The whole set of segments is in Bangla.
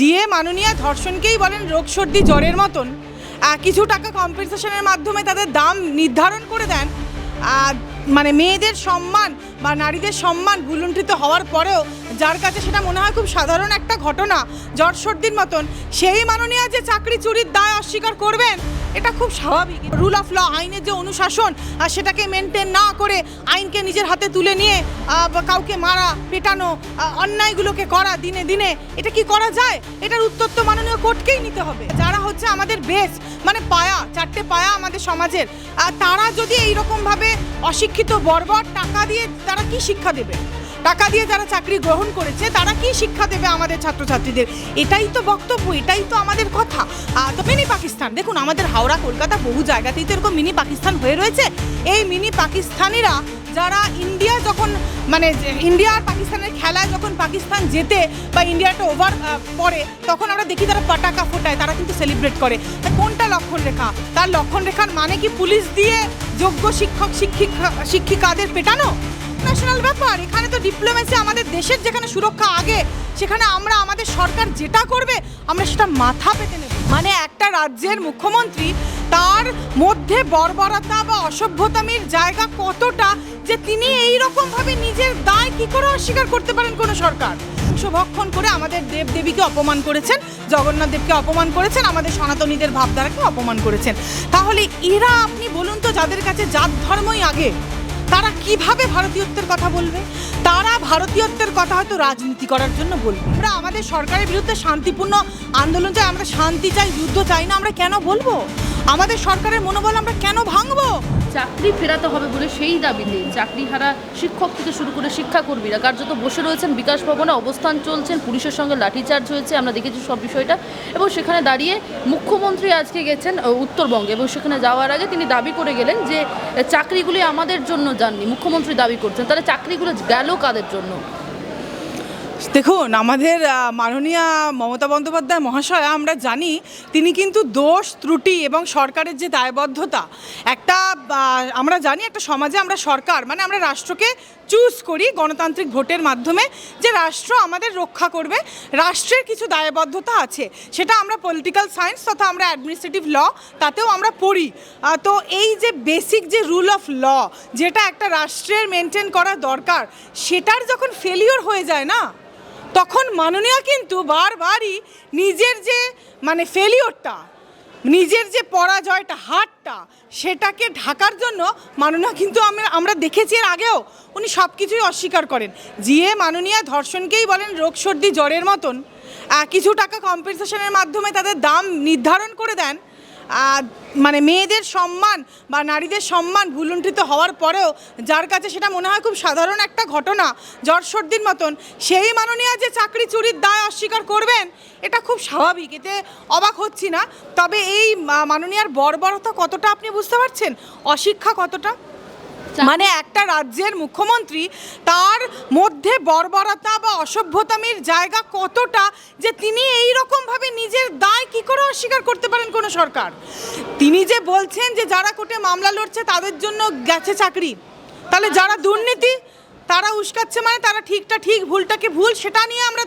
দিয়ে মাননীয় ধর্ষণকেই বলেন রোগ সর্দি জ্বরের মতন কিছু টাকা কম্পেনসেশনের মাধ্যমে তাদের দাম নির্ধারণ করে দেন। মানে মেয়েদের সম্মান বা নারীদের সম্মান ভুলুণ্ঠিত হওয়ার পরেও যার কাছে সেটা মনে হয় খুব সাধারণ একটা ঘটনা, জ্বর সর্দির মতন, সেই মাননীয় যে চাকরি চুরির দায় অস্বীকার করবেন এটা খুব স্বাভাবিক। রুল অফ ল, আইনের যে অনুশাসন সেটাকে মেনটেন না করে আইনকে নিজের হাতে তুলে নিয়ে কাউকে মারা, পেটানো, অন্যায়গুলোকে করা দিনে দিনে, এটা কি করা যায়? এটার উত্তর তো মাননীয় কোর্টকেই নিতে হবে। যারা হচ্ছে আমাদের বেস, মানে পায়া, চারটে পায়া আমাদের সমাজের, তারা যদি এইরকমভাবে অশিক্ষিত বর্বর টাকা দিয়ে তারা কি শিক্ষা দেবে? টাকা দিয়ে যারা চাকরি গ্রহণ করেছে তারা কি শিক্ষা দেবে আমাদের ছাত্রছাত্রীদের? এটাই তো বক্তব্য, এটাই তো আমাদের কথা। তো মিনি পাকিস্তান দেখুন, আমাদের হাওড়া, কলকাতা বহু জায়গাতেই তো এরকম মিনি পাকিস্তান হয়ে রয়েছে। এই মিনি পাকিস্তানিরা যারা ইন্ডিয়া যখন মানে ইন্ডিয়া আর পাকিস্তানের খেলায় যখন পাকিস্তান জেতে বা ইন্ডিয়াটা ওভার পড়ে তখন আমরা দেখি তারা পটাকা ফোটায়, তারা কিন্তু সেলিব্রেট করে। কোনটা লক্ষণ রেখা? তার লক্ষণ রেখার মানে কি পুলিশ দিয়ে যোগ্য শিক্ষক শিক্ষিকাদের পেটানো? ন্যাশনাল ব্যাপার। এখানে তো ডিপ্লোমেসি, আমাদের দেশের যেখানে সুরক্ষা আগে, সেখানে আমরা আমাদের সরকার যেটা করবে আমরা সেটা মাথা পেতে নেব। মানে একটা রাজ্যের মুখ্যমন্ত্রী, তার মধ্যে বর্বরতা বা অসভ্যতামির জায়গা কতটা যে তিনি এই রকমভাবে নিজের দায় কি করে অস্বীকার করতে পারেন কোনো সরকার? ভক্ষণ করে আমাদের দেবদেবীকে অপমান করেছেন, জগন্নাথ দেবকে অপমান করেছেন, আমাদের সনাতনীদের ভাবধারাকে অপমান করেছেন। তাহলে এরা, আপনি বলুন তো, যাদের কাছে জাত ধর্মই আগে, তারা কিভাবে ভারতীয়ত্বের কথা বলবে? তারা ভারতীয়ত্বের কথা হয়তো রাজনীতি করার জন্য বলবে। আমরা আমাদের সরকারের বিরুদ্ধে শান্তিপূর্ণ আন্দোলন চাই, আমরা শান্তি চাই, যুদ্ধ চাই না, আমরা কেন বলবো? আমাদের সরকারের মনোবল আমরা কেন ভাঙবো? চাকরি ফেরাতে হবে বলে সেই দাবিতে চাকরিহারা শিক্ষক থেকে শুরু করে শিক্ষাকর্মীরা কার্যত বসে রয়েছেন বিকাশ ভবনে, অবস্থান চলছেন, পুলিশের সঙ্গে লাঠিচার্জ হয়েছে, আমরা দেখেছি সব বিষয়টা। এবং সেখানে দাঁড়িয়ে মুখ্যমন্ত্রী আজকে গেছেন উত্তরবঙ্গে এবং সেখানে যাওয়ার আগে তিনি দাবি করে গেলেন যে চাকরিগুলি আমাদের জন্য যাননি, মুখ্যমন্ত্রী দাবি করছেন। তাহলে চাকরিগুলো গেল কাদের জন্য? দেখুন, আমাদের মাননীয় মমতা বন্দ্যোপাধ্যায় মহাশয়া, আমরা জানি তিনি কিন্তু দোষ ত্রুটি এবং সরকারের যে দায়বদ্ধতা, একটা আমরা জানি একটা সমাজে আমরা সরকার মানে আমরা রাষ্ট্রকে চুজ করি গণতান্ত্রিক ভোটের মাধ্যমে, যে রাষ্ট্র আমাদের রক্ষা করবে, রাষ্ট্রের কিছু দায়বদ্ধতা আছে, সেটা আমরা পলিটিক্যাল সায়েন্স তথা আমরা অ্যাডমিনিস্ট্রেটিভ ল তাতেও আমরা পড়ি। তো এই যে বেসিক যে রুল অফ ল, যেটা একটা রাষ্ট্রের মেনটেন করা দরকার, সেটার যখন ফেলিওর হয়ে যায় না, তখন মাননীয় কিন্তু বারবারই নিজের যে মানে ফেলিওরটা, নিজের যে পরাজয়টা, হারটা, সেটাকে ঢাকার জন্য মাননীয় কিন্তু আমরা দেখেছি এর আগেও উনি সব কিছুই অস্বীকার করেন। জিয়ে মাননীয় ধর্ষণকেই বলেন রোগ সর্দি জ্বরের মতন কিছু টাকা কম্পেনসেশনের মাধ্যমে তাদের দাম নির্ধারণ করে দেন। মানে মেয়েদের সম্মান বা নারীদের সম্মান ভুলুণ্ঠিত হওয়ার পরেও যার কাছে সেটা মনে হয় খুব সাধারণ একটা ঘটনা, জ্বর সর্দির মতন, সেই মাননীয় যে চাকরি চুরির দায় অস্বীকার করবেন এটা খুব স্বাভাবিক, এতে অবাক হচ্ছি না। তবে এই মাননীয়ার বর্বরতা কতটা আপনি বুঝতে পারছেন? অশিক্ষা কতটা? মানে একটা রাজ্যের মুখ্যমন্ত্রী, তার মধ্যে বর্বরতা বা অসভ্যতামির জায়গা কতটা যে তিনি এই রকমভাবে নিজের দায় কি করে অস্বীকার করতে পারেন কোনো সরকার? তিনি যে বলছেন যে যারা কোর্টে মামলা লড়ছে তাদের জন্য গেছে চাকরি, তাহলে যারা দুর্নীতি তারা উস্কাচ্ছে, মানে তারা ঠিকটা ঠিক ভুলটাকে ভুল, সেটা নিয়ে আমরা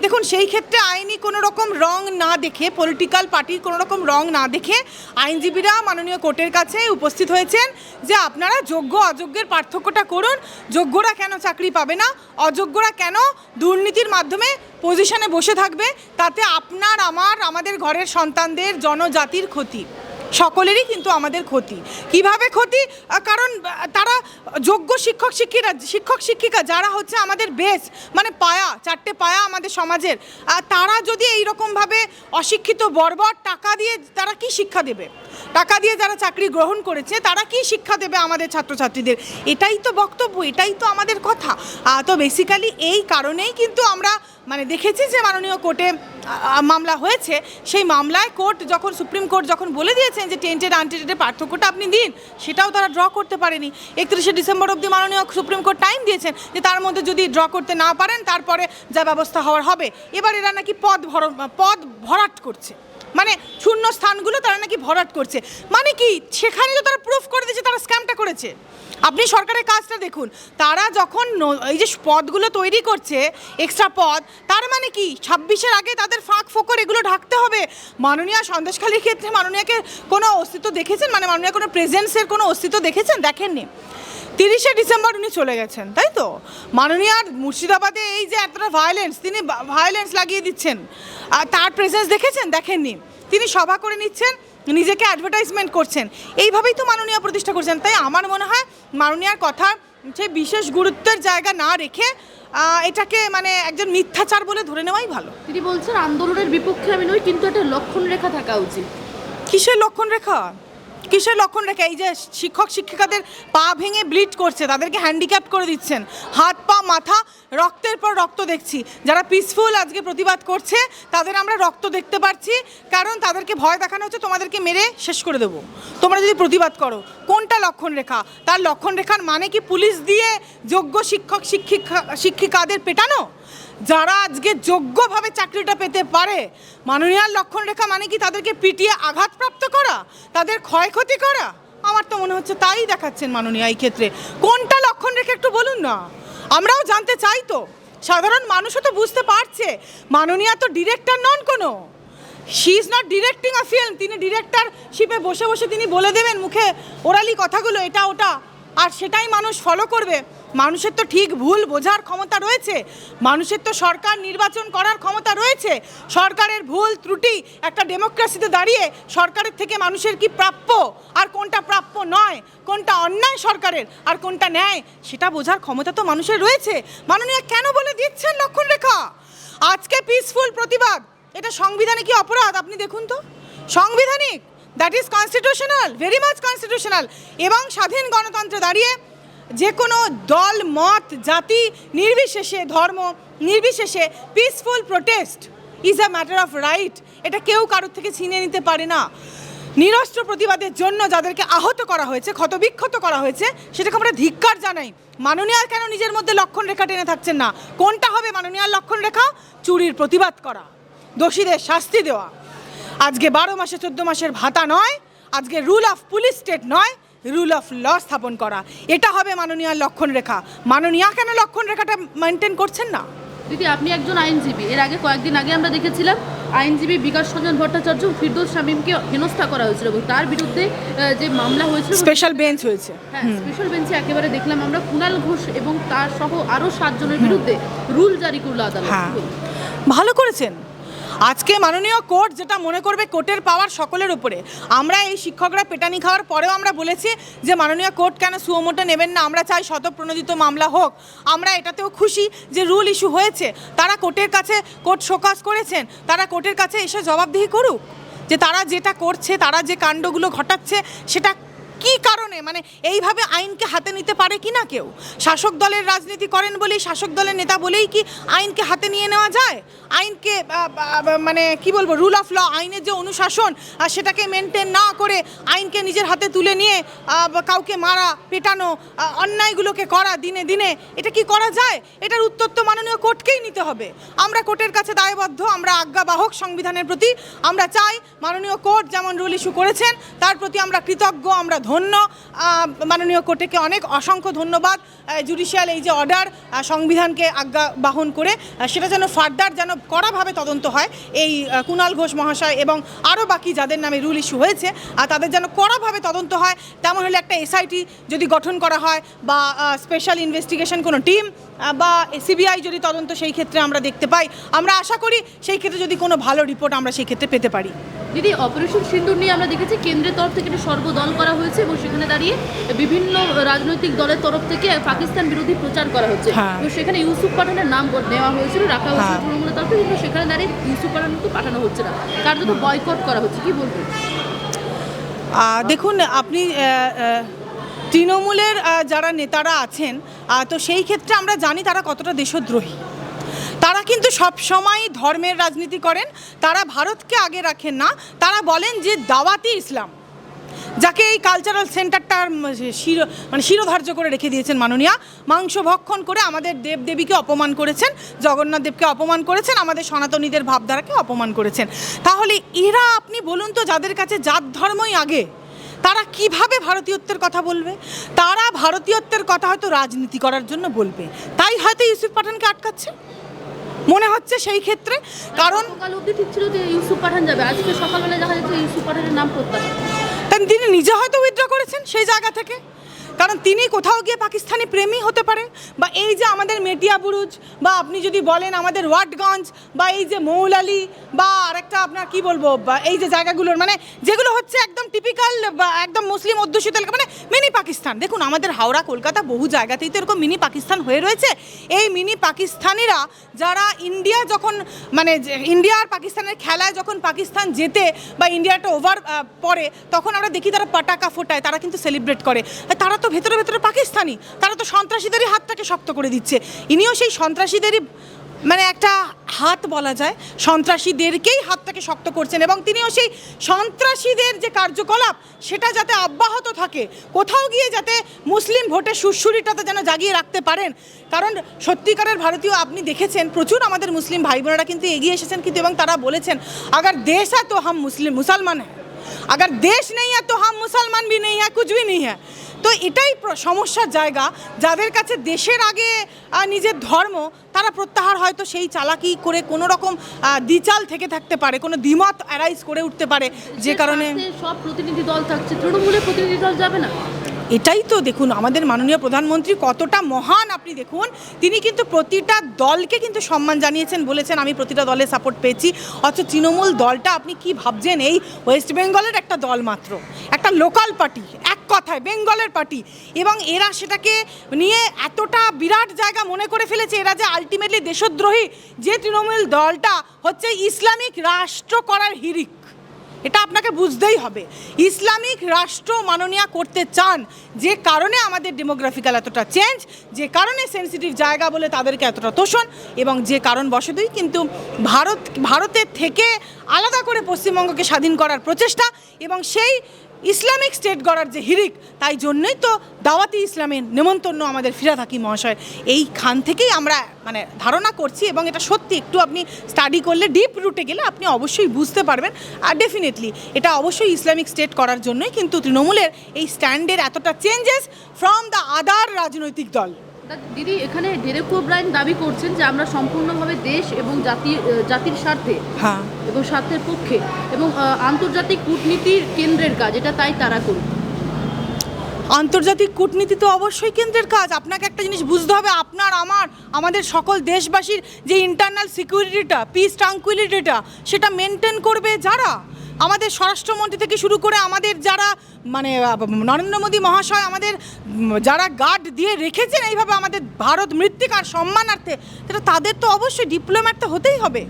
দেখুন, সেই ক্ষেত্রে আইনি কোনো রকম রং না দেখে, পলিটিক্যাল পার্টির কোনো রকম রং না দেখে আইনজীবীরা মাননীয় কোর্টের কাছে উপস্থিত হয়েছেন যে আপনারা যোগ্য অযোগ্যের পার্থক্যটা করুন। যোগ্যরা কেন চাকরি পাবে না, অযোগ্যরা কেন দুর্নীতির মাধ্যমে পজিশনে বসে থাকবে? তাতে আপনার, আমাদের ঘরের সন্তানদের, জনজাতির ক্ষতি, সকলেরই কিন্তু আমাদের ক্ষতি। কিভাবে ক্ষতি? কারণ তারা যোগ্য শিক্ষক শিক্ষিকা যারা হচ্ছে আমাদের বেস, মানে পায়া, চারটে পায়া আমাদের সমাজের, তারা যদি এই রকমভাবে অশিক্ষিত বর্বর টাকা দিয়ে তারা কি শিক্ষা দেবে? টাকা দিয়ে যারা চাকরি গ্রহণ করেছে তারা কি শিক্ষা দেবে আমাদের ছাত্রছাত্রীদের? এটাই তো বক্তব্য, এটাই তো আমাদের কথা। তো বেসিক্যালি এই কারণেই কিন্তু আমরা মানে দেখেছি যে মাননীয় কোর্টে মামলা হয়েছে, সেই মামলায় সুপ্রিম কোর্ট যখন বলে দিয়েছেন যে টেন্টেড আনটেন্টেডের পার্থক্যটা আপনি দিন, সেটাও তারা ড্র করতে পারেনি। 31শে ডিসেম্বর অবধি মাননীয় সুপ্রিম কোর্ট টাইম দিয়েছেন যে তার মধ্যে যদি ড্র করতে না পারেন তারপরে যা ব্যবস্থা হওয়ার হবে। এবার এরা নাকি পদ ভরাট করছে। মানে শূন্য স্থানগুলো তারা নাকি ভরাট করছে। মানে কি, সেখানে তো তারা প্রুফ করে দিয়েছে তারা স্ক্যামটা করেছে। আপনি সরকারের কাজটা দেখুন, তারা যখন এই যে পদগুলো তৈরি করছে এক্সট্রা পদ, তার মানে কি 26-এর আগে তাদের ফাঁক ফোকর এগুলো ঢাকতে হবে। মাননীয়া সন্দেশখালীর ক্ষেত্রে মাননীয়াকে কোনো অস্তিত্ব দেখেছেন? মানে মাননীয়া কোনো প্রেজেন্সের কোনো অস্তিত্ব দেখেছেন? দেখেননি। 30শে ডিসেম্বর উনি চলে গেছেন, তাই তো? মাননীয়ার মুর্শিদাবাদে এই যে এতটা ভায়োলেন্স, তিনি ভায়োলেন্স লাগিয়ে দিচ্ছেন, আর তার প্রেজেন্স দেখেছেন? দেখেননি। তিনি সভা করে নিচ্ছেন, নিজেকে অ্যাডভার্টাইজমেন্ট করছেন, এইভাবেই তো মাননীয়া প্রতিষ্ঠা করছেন। তাই আমার মনে হয় মাননীয়ার কথা সেই বিশেষ গুরুত্বের জায়গা না রেখে এটাকে মানে একজন মিথ্যাচার বলে ধরে নেওয়াই ভালো। তিনি বলছেন আন্দোলনের বিপক্ষে আমি নই, কিন্তু একটা লক্ষণ রেখা থাকা উচিত। কিসের লক্ষণ রেখা? কিসের লক্ষণ রেখা? এই যে শিক্ষক শিক্ষিকাদের পা ভেঙে ব্লিড করছে, তাদেরকে হ্যান্ডিক্যাপ করে দিচ্ছেন, হাত পা মাথা রক্তের পর রক্ত দেখছি। যারা পিসফুল আজকে প্রতিবাদ করছে তাদের আমরা রক্ত দেখতে পাচ্ছি, কারণ তাদেরকে ভয় দেখানো হচ্ছে তোমাদেরকে মেরে শেষ করে দেবো তোমরা যদি প্রতিবাদ করো। কোনটা লক্ষণ রেখা? তার লক্ষণ রেখার মানে কি পুলিশ দিয়ে যোগ্য শিক্ষক শিক্ষিকাদের পেটানো? যারা আজকে যোগ্যভাবে চাকরিটা পেতে পারে, মাননীয়ার লক্ষণ রেখা মানে কি তাদেরকে পিটিয়ে আঘাতপ্রাপ্ত করা, তাদের ক্ষয়ক্ষতি করা? আমার তো মনে হচ্ছে তাই দেখাচ্ছেন মাননীয়া এই ক্ষেত্রে। কোনটা লক্ষণ রেখা একটু বলুন না, আমরাও জানতে চাই। তো সাধারণ মানুষও তো বুঝতে পারছে মাননীয়া তো ডিরেক্টর নন কোনো, she is not directing a film. তিনি ডিরেক্টরশিপে বসে বসে তিনি বলে দেবেন মুখে ওরালি কথাগুলো, এটা ওটা, আর সেটাই মানুষ ফলো করবে। মানুষের তো ঠিক ভুল বোঝার ক্ষমতা রয়েছে, মানুষের তো সরকার নির্বাচন করার ক্ষমতা রয়েছে। সরকারের ভুল ত্রুটি একটা ডেমোক্রেসিতে দাঁড়িয়ে সরকারের থেকে মানুষের কি প্রাপ্য আর কোনটা প্রাপ্য নয়, কোনটা অন্যায় সরকারের আর কোনটা ন্যায়, সেটা বোঝার ক্ষমতা তো মানুষের রয়েছে। মাননীয় কেন বলে দিচ্ছেন লক্ষণ রেখা? আজকে পিসফুল প্রতিবাদ, এটা সংবিধানে কি অপরাধ? আপনি দেখুন তো, সাংবিধানিক, that is constitutional, very much constitutional. এবং স্বাধীন গণতন্ত্রে দাঁড়িয়ে যে কোনো দল মত জাতি নির্বিশেষে ধর্ম নির্বিশেষে peaceful protest is a matter of right. এটা কেউ কারোর থেকে ছিনিয়ে নিতে পারে না। নিরস্ত্র প্রতিবাদের জন্য যাদেরকে আহত করা হয়েছে, ক্ষতবিক্ষত করা হয়েছে, সেটাকে আমরা ধিক্কার জানাই। মাননীয়া কেন নিজের মধ্যে লক্ষণ রেখা টেনে থাকছেন না? কোনটা হবে মাননীয়ার লক্ষণ রেখা? চুরির প্রতিবাদ করা, দোষীদের শাস্তি দেওয়া। আজকে 12 মাসে 14 মাসের ভাতা নয়, আজকে রুল অফ পুলিশ স্টেট নয়, রুল অফ ল স্থাপন করা, এটা হবে মাননীয়ার লক্ষণ রেখা। মাননীয়া কেন লক্ষণ রেখাটা মেনটেন করছেন না? দিদি, আপনি একজন আইনজীবী, এর আগে কয়েকদিন আগে আমরা দেখেছিলাম আইনজীবী বিকাশ রঞ্জন ভট্টাচার্য ফিরদৌস শামীমকে হেনস্থা করা হয়েছিল এবং তার বিরুদ্ধে যে মামলা হয়েছিল, স্পেশাল বেঞ্চ হয়েছে। হ্যাঁ, স্পেশাল বেঞ্চে একেবারে দেখলাম আমরা কুণাল ঘোষ এবং তার সহ আরও 7 জনের বিরুদ্ধে রুল জারি করলো আদালত। হ্যাঁ, ভালো করেছেন। আজকে মাননীয় কোর্ট যেটা মনে করবে, কোর্টের পাওয়ার সকলের উপরে। আমরা এই শিক্ষকরা পেটানি খাওয়ার পরেও আমরা বলেছি যে মাননীয় কোর্ট কেন সুমোটো নেবেন না, আমরা চাই শতপ্রণোদিত মামলা হোক। আমরা এটাতেও খুশি যে রুল ইস্যু হয়েছে, তারা কোর্টের কাছে, কোর্ট শোকজ করেছেন, তারা কোর্টের কাছে এসে জবাবদিহি করুক যে তারা যেটা করছে, তারা যে কাণ্ডগুলো ঘটাচ্ছে সেটা কি কারণে, মানে এইভাবে আইনকে হাতে নিতে পারে কি না কেউ? শাসক দলের রাজনীতি করেন বলেই, শাসক দলের নেতা বলেই কি আইনকে হাতে নিয়ে নেওয়া যায়? আইনকে মানে কি বলবো, রুল অফ ল, আইনের যে অনুশাসন সেটাকে মেনটেন না করে আইনকে নিজের হাতে তুলে নিয়ে কাউকে মারা, পেটানো, অন্যায়গুলোকে করা দিনে দিনে, এটা কি করা যায়? এটার উত্তর তো মাননীয় কোর্টকেই নিতে হবে। আমরা কোর্টের কাছে দায়বদ্ধ, আমরা আজ্ঞাবাহক সংবিধানের প্রতি। আমরা চাই মাননীয় কোর্ট যেমন রুল ইস্যু করেছেন তার প্রতি আমরা কৃতজ্ঞ, আমরা ধন্য। মাননীয় কোর্টকে অনেক অসংখ্য ধন্যবাদ। জুডিশিয়াল এই যে অর্ডার, সংবিধানকে আজ্ঞা বাহন করে সেটা যেন ফার্দার যেন কড়াভাবে তদন্ত হয়। এই কুণাল ঘোষ মহাশয় এবং আরও বাকি যাদের নামে রুল ইস্যু হয়েছে তাদের যেন কড়াভাবে তদন্ত হয়। তেমন হলে একটা এসআইটি যদি গঠন করা হয় বা স্পেশাল ইনভেস্টিগেশন কোনো টিম বা সিবিআই যদি তদন্ত সেই ক্ষেত্রে আমরা দেখতে পাই, আমরা আশা করি সেই ক্ষেত্রে যদি কোনো ভালো রিপোর্ট আমরা সেই ক্ষেত্রে পেতে পারি। দিদি, অপারেশন সিন্দুর নিয়ে আমরা দেখেছি কেন্দ্রের তরফ থেকে একটা সর্বদল করা হয়েছে এবং সেখানে দাঁড়িয়ে বিভিন্ন রাজনৈতিক দলের তরফ থেকে পাকিস্তান বিরোধী প্রচার করা হচ্ছে। তো সেখানে ইউসুফ পাঠানের নাম নেওয়া হয়েছিল, রাখা হয়েছিল তৃণমূলের তরফে, কিন্তু সেখানে দাঁড়িয়ে ইউসুফ পাঠানকে পাঠানো হচ্ছে না, কার্যত বয়কট করা হচ্ছে, কি বলবেন? দেখুন, আপনি তৃণমূলের যারা নেতারা আছেন, তো সেই ক্ষেত্রে আমরা জানি তারা কতটা দেশদ্রোহী। তারা কিন্তু সব সময় ধর্মের রাজনীতি করেন, তারা ভারতকে আগে রাখেন না। তারা বলেন যে দাওয়াতি ইসলাম, যাকে এই কালচারাল সেন্টারটার শিরোধার্য করে রেখে দিয়েছেন মাননীয়া, মাংস ভক্ষণ করে আমাদের দেবদেবীকে অপমান করেছেন, জগন্নাথ দেবকে অপমান করেছেন, আমাদের সনাতনীদের ভাবধারাকে অপমান করেছেন। তাহলে এরা আপনি বলুন তো, যাদের কাছে জাত ধর্মই আগে, তারা কিভাবে ভারতীয়ত্বের কথা বলবে? তারা ভারতীয়ত্বের কথা হয়তো রাজনীতি করার জন্য বলবে, তাই হয়তো ইউসুফ পাঠানকে আটকাচ্ছে মনে হচ্ছে সেই ক্ষেত্রে। কারণ কাল অবধি ঠিক ছিল যে ইউসুফ পাঠান যাবে, আজকে সকালবেলা দেখা যাচ্ছে ইউসুফ পাঠানের নাম প্রত্যাহার। তিনি নিজে হয়তো উইথড্র করেছেন সেই জায়গা থেকে, কারণ তিনি কোথাও গিয়ে পাকিস্তানি প্রেমী হতে পারে, বা এই যে আমাদের মেটিয়া বুরুজ, বা আপনি যদি বলেন আমাদের ওয়াটগঞ্জ, বা এই যে মৌলালি, বা আরেকটা আপনার কি বলবো, বা এই যে জায়গাগুলোর মানে যেগুলো হচ্ছে একদম টিপিক্যাল বা একদম মুসলিম অধ্যুষিত এলাকা, মানে মিনি পাকিস্তান। দেখুন আমাদের হাওড়া কলকাতা বহু জায়গাতেই তো এরকম মিনি পাকিস্তান হয়ে রয়েছে। এই মিনি পাকিস্তানিরা যারা ইন্ডিয়া যখন মানে ইন্ডিয়া আর পাকিস্তানের খেলায় যখন পাকিস্তান জেতে বা ইন্ডিয়াটা ওভার পড়ে, তখন আমরা দেখি তারা পটাকা ফোটায়, তারা কিন্তু সেলিব্রেট করে। তারা তো ভেতরে ভেতরে পাকিস্তানি, তারা তো সন্ত্রাসীদেরই হাতটাকে শক্ত করে দিচ্ছে। ইনিও সেই সন্ত্রাসীদেরই মানে একটা হাত বলা যায়, সন্ত্রাসীদেরকেই হাতটাকে শক্ত করছেন, এবং তিনিও সেই সন্ত্রাসীদের যে কার্যকলাপ সেটা যাতে অব্যাহত থাকে, কোথাও গিয়ে যাতে মুসলিম ভোটের সুরসুরিটাতে যেন জাগিয়ে রাখতে পারেন। কারণ সত্যিকারের ভারতীয় আপনি দেখেছেন প্রচুর আমাদের মুসলিম ভাই বোনেরা কিন্তু এগিয়ে এসেছেন, কিন্তু এবং তারা বলেছেন अगर देश है तो हम मुसलमान हैं, अगर देश नहीं है तो हम मुसलमान भी नहीं है, कुछ भी नहीं है। তো এটাই সমস্যার জায়গা, যাদের কাছে দেশের আগে নিজের ধর্ম, তারা প্রত্যাহার হয়তো সেই চালাকি করে কোনো রকম দ্বিচাল থেকে থাকতে পারে, কোনো দ্বিমত অ্যারাইজ করে উঠতে পারে, যে কারণে সব প্রতিনিধি দল থাকছে, তৃণমূলের প্রতিনিধি দল যাবে না। এটাই তো দেখুন আমাদের মাননীয় প্রধানমন্ত্রী কতটা মহান, আপনি দেখুন তিনি কিন্তু প্রতিটা দলকে কিন্তু সম্মান জানিয়েছেন, বলেছেন আমি প্রতিটা দলের সাপোর্ট পেয়েছি। অথচ তৃণমূল দলটা আপনি কি ভাবছেন এই ওয়েস্ট বেঙ্গলের একটা দল মাত্র, একটা লোকাল পার্টি, এক কথায় বেঙ্গলের পার্টি, এবং এরা সেটাকে নিয়ে এতটা বিরাট জায়গা মনে করে ফেলেছে এরা যে আলটিমেটলি দেশদ্রোহী, যে তৃণমূল দলটা হচ্ছে ইসলামিক রাষ্ট্র করার হিড়িক। এটা আপনাকে বুঝতেই হবে, ইসলামিক রাষ্ট্র মাননীয়া করতে চান, যে কারণে আমাদের ডেমোগ্রাফিক্যাল এতটা চেঞ্জ, যে কারণে সেন্সিটিভ জায়গা বলে তাদেরকে এতটা তোষণ, এবং যে কারণ বশতই কিন্তু ভারতের থেকে আলাদা করে পশ্চিমবঙ্গকে স্বাধীন করার প্রচেষ্টা, এবং সেই ইসলামিক স্টেট গড়ার যে হিড়িক, তাই জন্যই তো দাওয়াতি ইসলামের নেমন্তন্ন আমাদের ফিরাদ হাকিম মহাশয়। এইখান থেকেই আমরা মানে ধারণা করছি, এবং এটা সত্যি একটু আপনি স্টাডি করলে, ডিপ রুটে গেলে আপনি অবশ্যই বুঝতে পারবেন। আর ডেফিনেটলি এটা অবশ্যই ইসলামিক স্টেট করার জন্যই কিন্তু তৃণমূলের এই স্ট্যান্ডের এতটা চেঞ্জেস ফ্রম দ্য আদার রাজনৈতিক দল। দিদি, এখানে ডেরেক ওব্রায়েন দাবি করছেন যে আমরা সম্পূর্ণভাবে দেশ এবং জাতির স্বার্থে, হ্যাঁ, এবং স্বার্থের পক্ষে, এবং আন্তর্জাতিক কূটনীতির কেন্দ্রের কাজ এটা, তাই তারা করবে। আন্তর্জাতিক কূটনীতি তো অবশ্যই কেন্দ্রের কাজ। আপনাকে একটা জিনিস বুঝতে হবে, আমাদের সকল দেশবাসীর যে ইন্টারনাল সিকিউরিটিটা, পিস ট্রাঙ্কুইলিটিটা, সেটা মেনটেন করবে যারা, আমাদের স্বরাষ্ট্রমন্ত্রী থেকে শুরু করে আমাদের যারা মানে নরেন্দ্র মোদী মহাশয় আমাদের যারা গার্ড দিয়ে রেখেছেন এইভাবে আমাদের ভারত মৃত্তিকার সম্মানার্থে, সেটা তাদের তো অবশ্যই ডিপ্লোম্যাট তো হতেই হবে।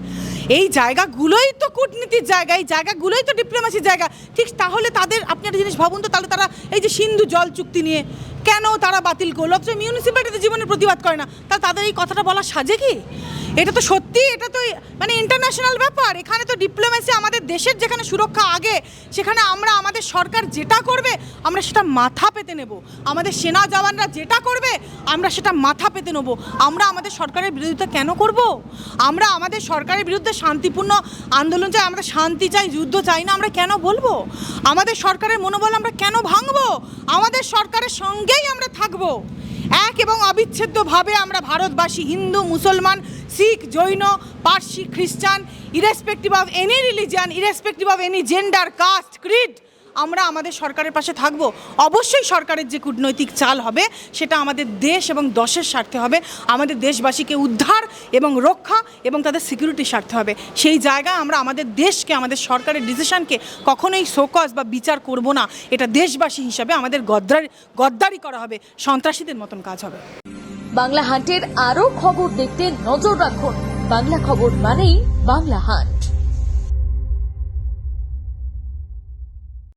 এই জায়গাগুলোই তো কূটনীতির জায়গা, এই জায়গাগুলোই তো ডিপ্লোমেসির জায়গা। ঠিক তাহলে তাদের আপনি একটা জিনিস ভাবুন তো, তাহলে তারা এই যে সিন্ধু জল চুক্তি নিয়ে কেন তারা বাতিল করলো, অথচ মিউনিসিপ্যালিটিতে জীবনে প্রতিবাদ করে না, তা তাদের এই কথাটা বলা সাজে কি? এটা তো সত্যি, এটা তো মানে ইন্টারন্যাশনাল ব্যাপার। এখানে তো ডিপ্লোমেসি, আমাদের দেশের যেখানে সুরক্ষা আগে, সেখানে আমাদের সরকার যেটা করবে আমরা সেটা মাথা পেতে নেব, আমাদের সেনা জওয়ানরা যেটা করবে আমরা সেটা মাথা পেতে নেব। আমরা আমাদের সরকারের বিরোধিতা কেন করব? আমরা আমাদের সরকারের বিরুদ্ধে শান্তিপূর্ণ আন্দোলন চাই, আমরা শান্তি চাই, যুদ্ধ চাই না, আমরা কেন বলবো? আমাদের সরকারের মনোবল আমরা কেন ভাঙবো? আমাদের সরকারের সঙ্গেই আমরা থাকবো, এক এবং অবিচ্ছেদ্যভাবে আমরা ভারতবাসী, হিন্দু, মুসলমান, শিখ, জৈন, পার্সি, খ্রিস্টান, irrespective of any religion, irrespective of any gender, caste, creed, আমরা আমাদের সরকারের পাশে থাকব। অবশ্যই সরকারের যে কূটনৈতিক চাল হবে সেটা আমাদের দেশ এবং দশের স্বার্থে হবে, আমাদের দেশবাসীকে উদ্ধার এবং রক্ষা এবং তাদের সিকিউরিটির স্বার্থে হবে। সেই জায়গায় আমরা আমাদের দেশকে, আমাদের সরকারের ডিসিশনকে কখনোই শোকজ বা বিচার করব না। এটা দেশবাসী হিসাবে আমাদের গদ্দারি করা হবে, সন্ত্রাসীদের মতন কাজ হবে। বাংলা হান্টের আরও খবর দেখতে নজর রাখুন। বাংলা খবর মানেই বাংলা হান্ট।